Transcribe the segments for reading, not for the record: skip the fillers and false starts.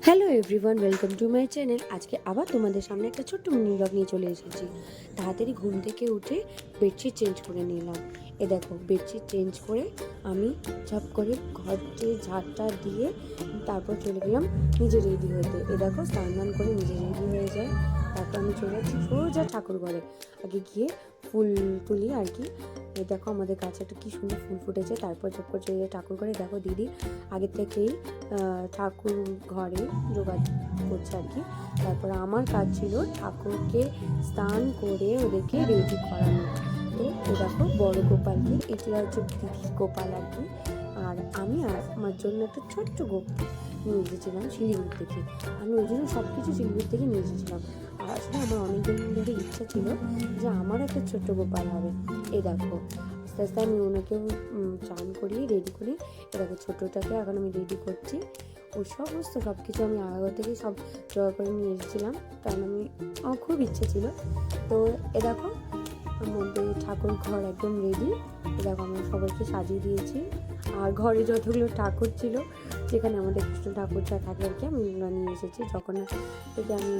Hello everyone, welcome to my channel. আজকে আবার তোমাদের সামনে একটা ছোট্ট মিনি ব্লগ নিয়ে চলে এসেছি। তাড়াতাড়ি ঘুম থেকে উঠে বেডশিট চেঞ্জ করে নিলাম। এ দেখো, বেডশিট চেঞ্জ করে আমি ঝাপ করে ঘরটি ঝাড়টা দিয়ে তারপর চলে গেলাম নিজে রেডি হতে। এ দেখো, স্নান করে নিজে রেডি হয়ে যায়। তারপর আমি চলে যাচ্ছি সোজা ঠাকুর ঘরে। আগে গিয়ে ফুল তুলি আর কি। এই দেখো, আমাদের গাছে একটা কি সুন্দর ফুল ফুটেছে। তারপর ঝপ করে চলে যায় ঠাকুর ঘরে। দেখো, দিদি আগে থেকেই ঠাকুর ঘরে জোগাড় করছে আর কি। তারপর আমার কাজ ছিল ঠাকুরকে স্নান করে ওদেরকে রেডি করানো। তো ও দেখো, বড় গোপালকে, এটা হচ্ছে দিদির গোপাল আর কি। আর আমি আমার জন্য একটা ছোট্ট গোপাল নিয়ে এসেছিলাম শিলিগুড়ি থেকে। আমি ওই জন্য সব কিছু শিলিগুড়ি থেকে নিয়ে এসেছিলাম। আর আসলে আমার অনেকদিন ধরে ইচ্ছা ছিল যে আমার একটা ছোট্ট গোপাল হবে। এই দেখো, আস্তে আস্তে আমি ওনাকেও চান করিয়ে রেডি করি। এটাকে ছোটোটাকে এখন আমি রেডি করছি। ওই সমস্ত সব কিছু আমি আগে থেকে সব জোগাড় করে নিয়ে এসেছিলাম, কারণ আমার খুব ইচ্ছে ছিল। তো এ দেখো, মধ্যে ঠাকুর ঘর একদম রেডি। এ দেখো, আমরা সবাইকে সাজিয়ে দিয়েছি। আর ঘরে যতগুলো ঠাকুর ছিল, যেখানে আমাদের কৃষ্ণ ঠাকুরটা থাকে আর কি, আমি ওগুলো নিয়ে এসেছি। যখন থেকে আমি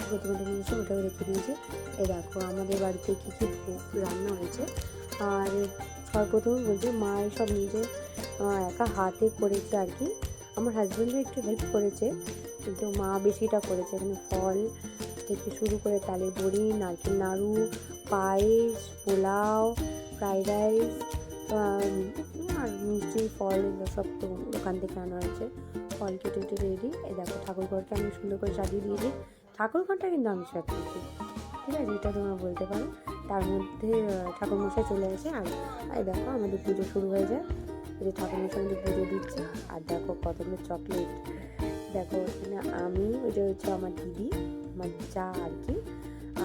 প্রথমে নিয়ে এসে ওটাও রেখে দিয়েছি। এ দেখো, আমাদের বাড়িতে কী কী রান্না হয়েছে। আর সর্বপ্রথম বলছে মা সব নিজে একা হাতে করেছে আর কি। আমার হাজব্যান্ডও একটু হেল্প করেছে, কিন্তু মা বেশিটা করেছে। এখানে ফল থেকে শুরু করে তালের বড়ি, নারকেল নাড়ু, পায়েস, পোলাও, ফ্রাইড রাইস, আর মিষ্টি ফল, এগুলো সব তো দোকান থেকে আনা হয়েছে। ফল কেটে রেডি। এই দেখো, ঠাকুর ঘরটা আমি সুন্দর করে সাজিয়ে দিয়েছি। ঠাকুর ঘরটা কিন্তু আমি সাজিয়েছি, ঠিক আছে, এটা তোমরা বলতে পারো। তার মধ্যে ঠাকুরমশাই চলে আসে। আর দেখো, আমাদের পুজো শুরু হয়ে যায়। এই যে ঠাকুরমশাই আমাদের পুজো দিচ্ছে। আর দেখো, কতগুলো চকলেট। দেখো, এখানে আমি, ওইটা হচ্ছে আমার দিদি, আমার যা আর কি।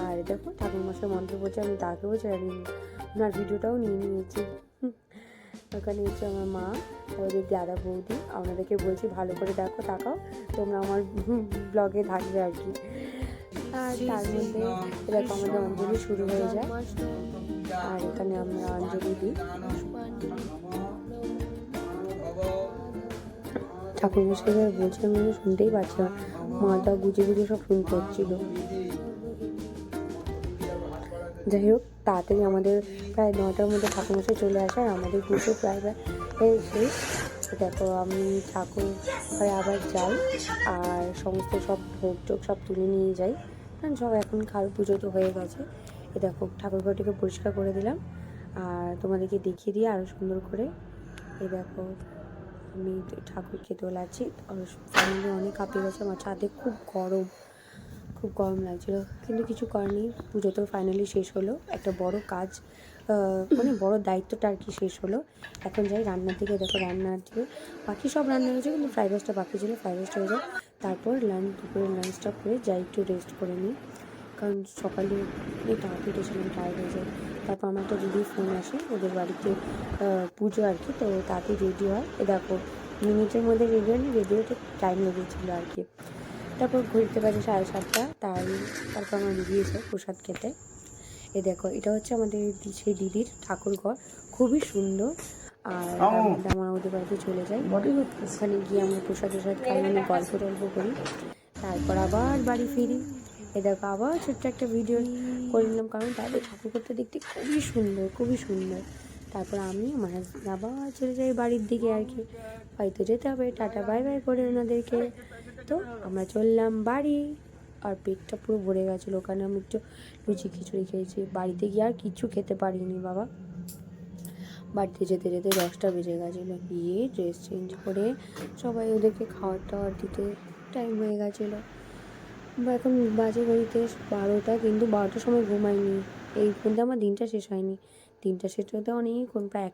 আর দেখো, ঠাকুরমশাই মন্ত্র পড়ছে, আমি তাকে বলছি, আমি ওনার ভিডিওটাও নিয়ে নিয়েছি। ওখানে হচ্ছে আমার মা, ওদের দাদা বৌদি। আপনাদেরকে বলছি ভালো করে দেখো, তাকাও, তোমরা আমার ব্লগে থাকবে আর কি। আর তার মধ্যে দেখো, আমাদের অঞ্জলি শুরু হয়ে যায়। আর এখানে আমরা অঞ্জলি দিই। ঠাকুর মশাই বলছিলাম, আমি শুনতেই পাচ্ছিলাম, মাটা গুজে সব শুনতে হচ্ছিল। যাই হোক, তাড়াতাড়ি আমাদের প্রায় 9টার মধ্যে ঠাকুরমশাই চলে আসে। আর আমাদের পুজো প্রায় শেষ। দেখো, আমি ঠাকুর ঘরে আবার যাই আর সমস্ত সব ভোগ টোগ সব তুলে নিয়ে যাই, কারণ সব এখন পুজো তো হয়ে গেছে। এ দেখো, ঠাকুর ঘরটিকে পরিষ্কার করে দিলাম আর তোমাদেরকে দেখিয়ে দিয়ে আরও সুন্দর করে। এই দেখো, আমি ঠাকুরকে তোলাচ্ছি। ফ্যামিলি অনেক কাঁপিয়ে গেছে। আমার ছাদে খুব গরম লাগছিলো, কিন্তু কিছু করেনি। পুজো তো ফাইনালি শেষ হলো। একটা বড় কাজ, মানে বড় দায়িত্বটা আর কি শেষ হলো। এখন যাই রান্নার দিকে। দেখো, রান্নার দিকে বাকি সব রান্না হয়েছে, কিন্তু ফ্রাইড রাইসটা বাকি ছিল। ফ্রাইড রাইসটা হয়ে যায়, তারপর দুপুরে লাঞ্চটা করে যাই একটু রেস্ট করে নিই, কারণ সকালে তাড়াতাড়ি উঠেছিলাম, টায়ার্ড হয়ে যায়। তারপর আমার একটা দিদির ফোন আসে, ওদের বাড়িতে পুজো আর কি, তো তাড়াতাড়ি রেডি হয়। এ দেখো, মিনিটের মধ্যে রেডি হয়নি, রেডি হতে টাইম লেগেছিলো আর কি। তারপর ঘুরতে পারে 7:30, তারপর আমার বেরিয়েছে প্রসাদ খেতে। এ দেখো, এটা হচ্ছে আমাদের সেই দিদির ঠাকুর ঘর, খুবই সুন্দর। আর তার মধ্যে আমরা ওদের বাড়িতে চলে যাই। ওখানে গিয়ে আমরা প্রসাদ খাই, মানে গল্প করি। তারপর আবার বাড়ি ফিরি। এ দেখো, আবার ছোট্ট একটা ভিডিও করে নিলাম, কারণ তাদের ঠাকুর ঘরটা দেখতে খুবই সুন্দর। তারপর আমি আমার হাজব্যান্ড আবার চলে যাই বাড়ির দিকে আর কি। হয়তো যেতে হবে, টাটা বাই বাই করে ওনাদেরকে। তো আমরা চললাম বাড়ি। আর পেটটা পুরো ভরে গেছিলো, ওখানে আমি একটু লুচি খিচুড়ি খেয়েছি। বাড়িতে গিয়ে আর কিছু খেতে পারিনি বাবা। বাড়িতে যেতে 10টা বেজে গেছিলো। গিয়ে ড্রেস চেঞ্জ করে সবাই ওদেরকে খাওয়ার টাওয়ার দিতে টাইম হয়ে গেছিলো। এখন বাজে ঘড়িতে 12টা, কিন্তু 12টার সময় ঘুমাইনি। এই পর্যন্ত আমার দিনটা শেষ হয়নি। দিনটা শেষ হতে অনেকক্ষণ, প্রায়